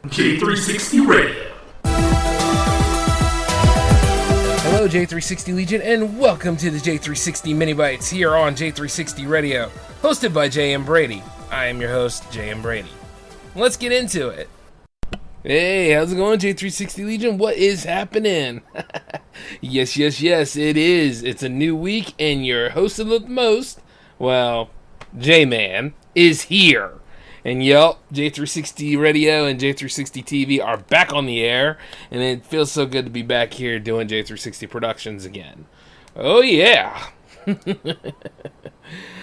J360 Radio. Hello, J360 Legion, and welcome to the J360 Mini Bites here on J360 Radio, hosted by J.M. Brady. I am your host, J.M. Brady. Let's get into it. Hey, how's it going, J360 Legion? What is happening? Yes, it is. It's a new week, and your host of the most, well, J-Man, is here. And yup, J360 Radio and J360 TV are back on the air, and it feels so good to be back here doing J360 Productions again. Oh yeah! I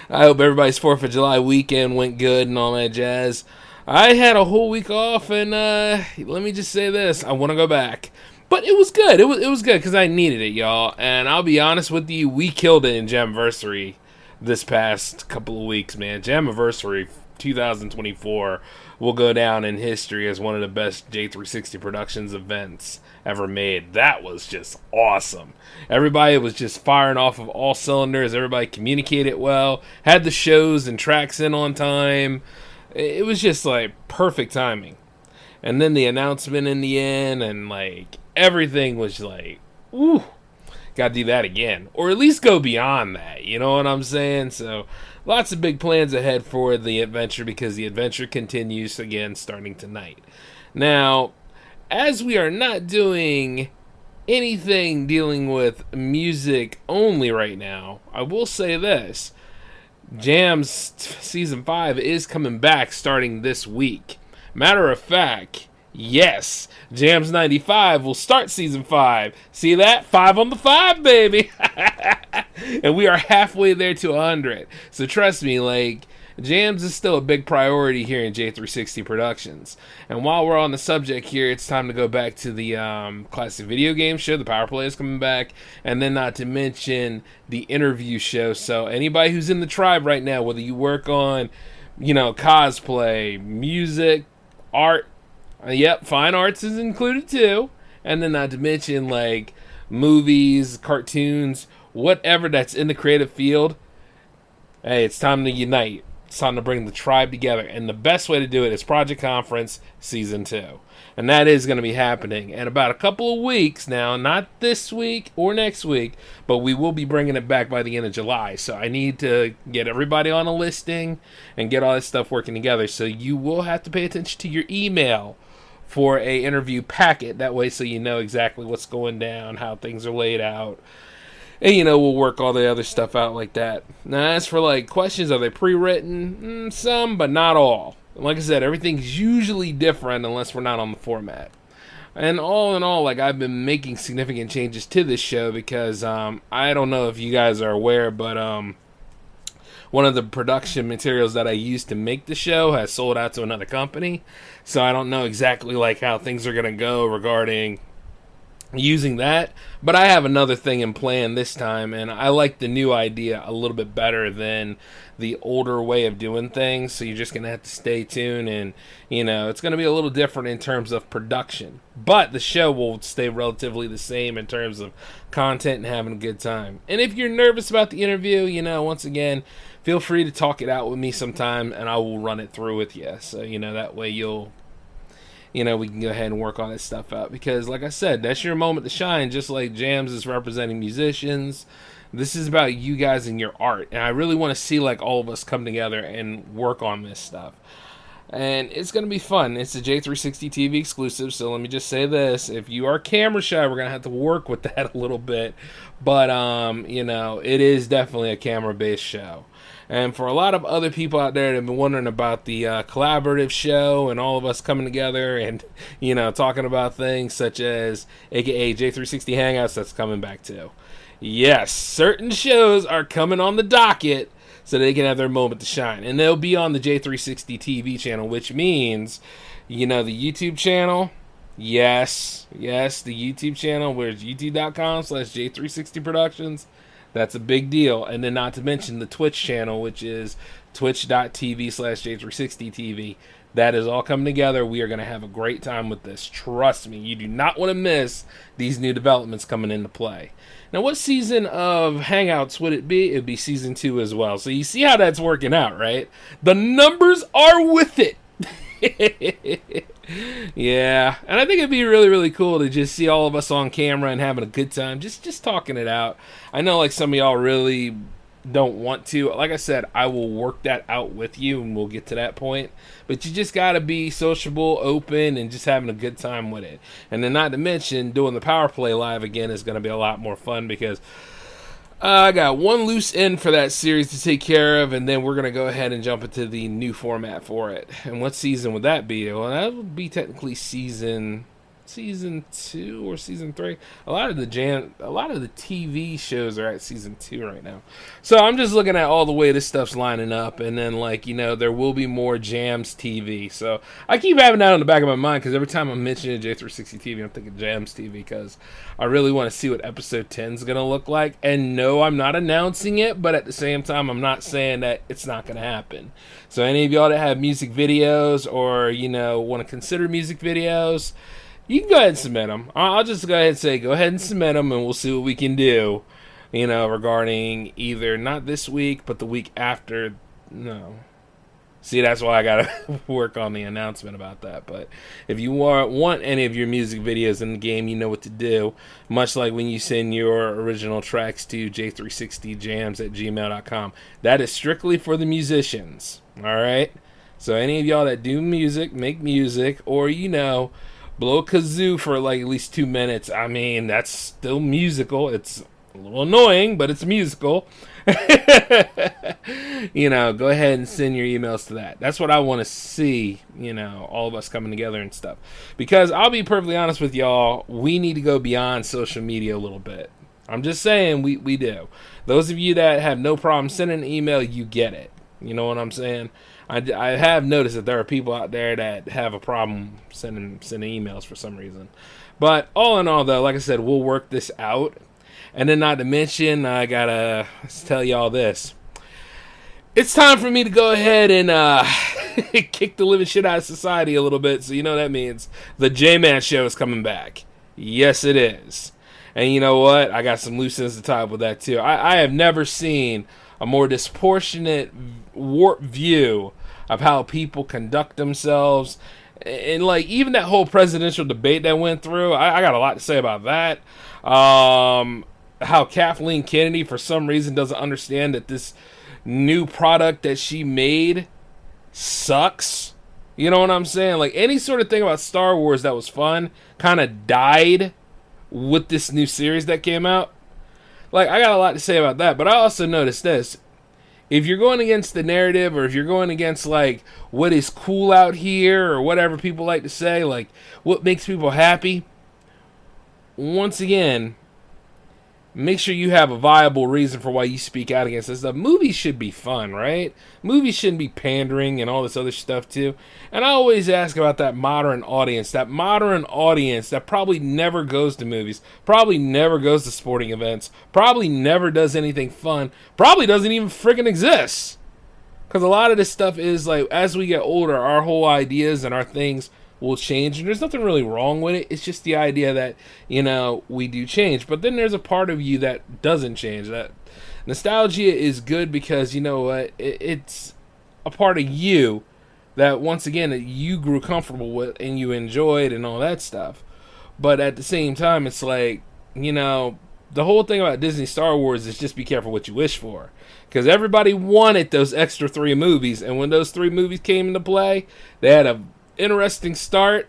hope everybody's 4th of July weekend went good and all that jazz. I had a whole week off, and let me just say this, I want to go back. But it was good, it was good, because I needed it, y'all. And I'll be honest with you, we killed it in Jamversary this past couple of weeks, man. Jamversary 2024 will go down in history as one of the best J360 Productions events ever made. That was just awesome. Everybody was just firing off of all cylinders. Everybody communicated well, had the shows and tracks in on time. It was just like perfect timing. And then the announcement in the end, and like everything was like, ooh, gotta do that again. Or at least go beyond that, you know what I'm saying? So lots of big plans ahead for the adventure, because the adventure continues again starting tonight. Now, as we are not doing anything dealing with music only right now, I will say this. Jam's Season 5 is coming back starting this week. Matter of fact, yes, Jams 95 will start Season 5. See that? 5 on the 5, baby! And we are halfway there to 100. So trust me, like, Jams is still a big priority here in J360 Productions. And while we're on the subject here, it's time to go back to the classic video game show. The Power Play is coming back. And then not to mention the interview show. So anybody who's in the tribe right now, whether you work on, you know, cosplay, music, art, yep, fine arts is included too. And then not to mention, like, movies, cartoons, whatever that's in the creative field, hey, it's time to unite. It's time to bring the tribe together. And the best way to do it is Project Conference Season 2. And that is going to be happening in about a couple of weeks now. Not this week or next week, but we will be bringing it back by the end of July. So I need to get everybody on a listing and get all this stuff working together. So you will have to pay attention to your email for a interview packet. That way, so you know exactly what's going down, how things are laid out. And, you know, we'll work all the other stuff out like that. Now, as for, like, questions, are they pre-written? Some, but not all. Like I said, everything's usually different unless we're not on the format. And all in all, like, I've been making significant changes to this show because, I don't know if you guys are aware, but, one of the production materials that I used to make the show has sold out to another company. So I don't know exactly, like, how things are going to go regarding using that, but I have another thing in plan this time, and I like the new idea a little bit better than the older way of doing things. So you're just gonna have to stay tuned, and you know, it's gonna be a little different in terms of production, but the show will stay relatively the same in terms of content and having a good time. And if you're nervous about the interview, you know, once again, feel free to talk it out with me sometime, and I will run it through with you. So you know, that way we can go ahead and work all this stuff out. Because, like I said, that's your moment to shine, just like Jams is representing musicians. This is about you guys and your art. And I really want to see, like, all of us come together and work on this stuff. And it's going to be fun. It's a J360 TV exclusive, so let me just say this. If you are camera shy, we're going to have to work with that a little bit. But, you know, it is definitely a camera-based show. And for a lot of other people out there that have been wondering about the collaborative show and all of us coming together and, you know, talking about things such as AKA J360 Hangouts, that's coming back too. Yes, certain shows are coming on the docket so they can have their moment to shine. And they'll be on the J360 TV channel, which means, you know, the YouTube channel. Yes, the YouTube channel, where it's youtube.com/J360 Productions. That's a big deal. And then not to mention the Twitch channel, which is twitch.tv/J360TV. That is all coming together. We are going to have a great time with this. Trust me, you do not want to miss these new developments coming into play. Now, what season of Hangouts would it be? It would be Season 2 as well. So you see how that's working out, right? The numbers are with it. Yeah, and I think it'd be really, really cool to just see all of us on camera and having a good time, just talking it out. I know, like, some of y'all really don't want to. Like I said, I will work that out with you, and we'll get to that point. But you just gotta be sociable, open, and just having a good time with it. And then, not to mention, doing the Power Play live again is gonna be a lot more fun because I got one loose end for that series to take care of, and then we're going to go ahead and jump into the new format for it. And what season would that be? Well, that would be technically season 2 or season 3. A lot of the TV shows are at season 2 right now. So I'm just looking at all the way this stuff's lining up, and then, like, you know, there will be more Jams TV. So I keep having that on the back of my mind because every time I'm mentioning J360 TV, I'm thinking Jams TV because I really want to see what episode 10 is going to look like. And no, I'm not announcing it, but at the same time, I'm not saying that it's not going to happen. So any of y'all that have music videos or, you know, want to consider music videos, you can go ahead and submit them. I'll just go ahead and say, go ahead and submit them, and we'll see what we can do, you know, regarding either not this week, but the week after. No. See, that's why I got to work on the announcement about that. But if you want any of your music videos in the game, you know what to do. Much like when you send your original tracks to j360jams@gmail.com. That is strictly for the musicians, all right? So any of y'all that do music, make music, or, you know, blow a kazoo for like at least 2 minutes. I mean, that's still musical. It's a little annoying, but it's musical. You know, go ahead and send your emails to that. That's what I want to see, you know, all of us coming together and stuff. Because I'll be perfectly honest with y'all, we need to go beyond social media a little bit. I'm just saying we do. Those of you that have no problem sending an email, you get it. You know what I'm saying? I have noticed that there are people out there that have a problem sending emails for some reason. But all in all, though, like I said, we'll work this out. And then not to mention, I gotta tell y'all this. It's time for me to go ahead and kick the living shit out of society a little bit. So you know that means the J-Man Show is coming back. Yes, it is. And you know what? I got some loose ends to tie up with that, too. I have never seen a more disproportionate, warped view of how people conduct themselves. And, like, even that whole presidential debate that went through, I got a lot to say about that. How Kathleen Kennedy, for some reason, doesn't understand that this new product that she made sucks. You know what I'm saying? Like, any sort of thing about Star Wars that was fun kind of died with this new series that came out. Like, I got a lot to say about that, but I also noticed this. If you're going against the narrative, or if you're going against, like, what is cool out here, or whatever people like to say, like, what makes people happy, once again, make sure you have a viable reason for why you speak out against this stuff. Movies should be fun, right? Movies shouldn't be pandering and all this other stuff, too. And I always ask about that modern audience that probably never goes to movies, probably never goes to sporting events, probably never does anything fun, probably doesn't even freaking exist. Because a lot of this stuff is, like, as we get older, our whole ideas and our things will change, and there's nothing really wrong with it. It's just the idea that, you know, we do change. But then there's a part of you that doesn't change. That nostalgia is good because, you know what, it's a part of you that, once again, that you grew comfortable with and you enjoyed and all that stuff. But at the same time, it's like, you know, the whole thing about Disney Star Wars is just be careful what you wish for. Because everybody wanted those extra 3 movies, and when those 3 movies came into play, they had a interesting start,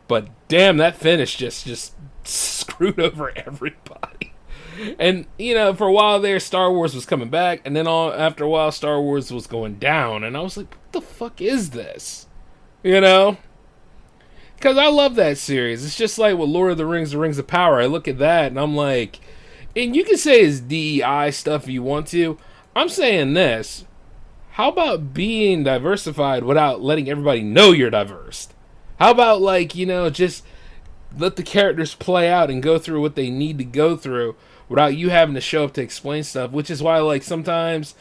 but damn, that finish just screwed over everybody. And, you know, for a while there, Star Wars was coming back, and then after a while, Star Wars was going down, and I was like, what the fuck is this? You know? Because I love that series. It's just like with Lord of the Rings of Power. I look at that, and I'm like, and you can say it's DEI stuff if you want to. I'm saying this. How about being diversified without letting everybody know you're diverse? How about, like, you know, just let the characters play out and go through what they need to go through without you having to show up to explain stuff, which is why, like, sometimes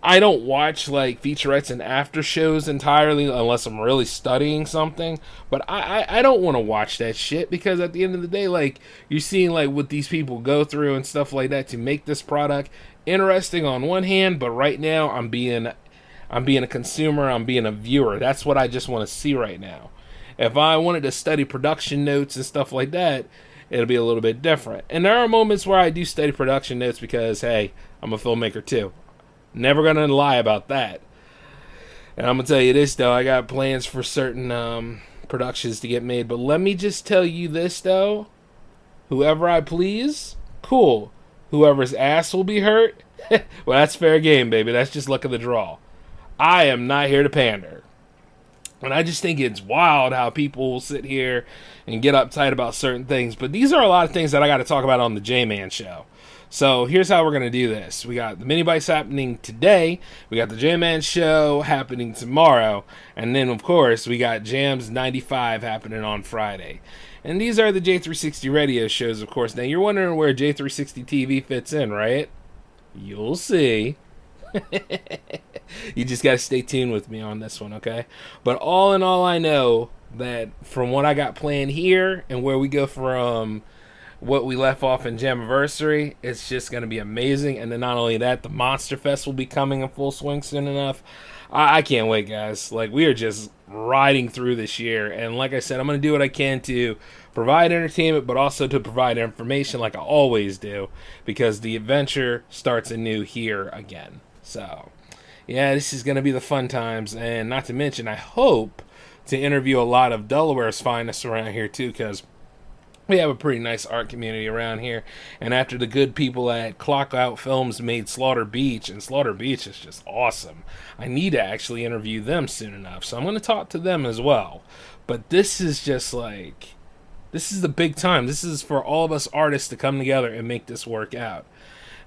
I don't watch, like, featurettes and after shows entirely unless I'm really studying something. But I don't want to watch that shit because at the end of the day, like, you're seeing, like, what these people go through and stuff like that to make this product interesting on one hand, but right now I'm being a consumer, I'm being a viewer. That's what I just want to see right now. If I wanted to study production notes and stuff like that, it'll be a little bit different. And there are moments where I do study production notes because, hey, I'm a filmmaker too. Never gonna lie about that. And I'm gonna tell you this though, I got plans for certain productions to get made. But let me just tell you this though, whoever I please, cool. Whoever's ass will be hurt, well, that's fair game, baby. That's just luck of the draw. I am not here to pander. And I just think it's wild how people will sit here and get uptight about certain things. But these are a lot of things that I got to talk about on the J-Man Show. So here's how we're going to do this. We got the mini bites happening today. We got the J-Man Show happening tomorrow. And then, of course, we got Jams 95 happening on Friday. And these are the J360 radio shows, of course. Now, you're wondering where J360 TV fits in, right? You'll see. You just got to stay tuned with me on this one, okay? But all in all, I know that from what I got planned here and where we go from what we left off in Jamiversary, it's just going to be amazing. And then not only that, the Monster Fest will be coming in full swing soon enough. I can't wait, guys. Like, we are just riding through this year. And like I said, I'm going to do what I can to provide entertainment, but also to provide information like I always do, because the adventure starts anew here again. So, yeah, this is going to be the fun times. And not to mention, I hope to interview a lot of Delaware's finest around here, too, because we have a pretty nice art community around here. And after the good people at Clock Out Films made Slaughter Beach, and Slaughter Beach is just awesome, I need to actually interview them soon enough. So I'm going to talk to them as well. But this is just like, this is the big time. This is for all of us artists to come together and make this work out.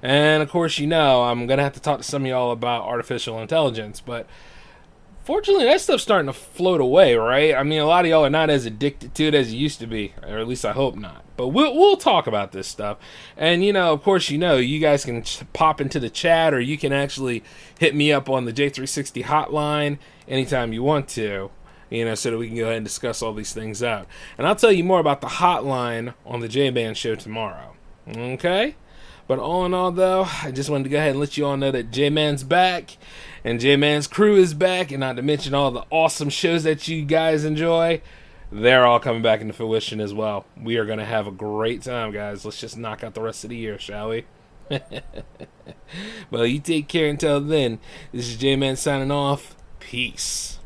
And of course, you know, I'm going to have to talk to some of y'all about artificial intelligence, but fortunately, that stuff's starting to float away, right? I mean, a lot of y'all are not as addicted to it as you used to be, or at least I hope not. But we'll talk about this stuff. And, you know, of course, you know, you guys can pop into the chat, or you can actually hit me up on the J360 hotline anytime you want to, you know, so that we can go ahead and discuss all these things out. And I'll tell you more about the hotline on the J-Man Show tomorrow. Okay? But all in all, though, I just wanted to go ahead and let you all know that J-Man's back, and J-Man's crew is back, and not to mention all the awesome shows that you guys enjoy, they're all coming back into fruition as well. We are going to have a great time, guys. Let's just knock out the rest of the year, shall we? Well, you take care until then. This is J-Man signing off. Peace.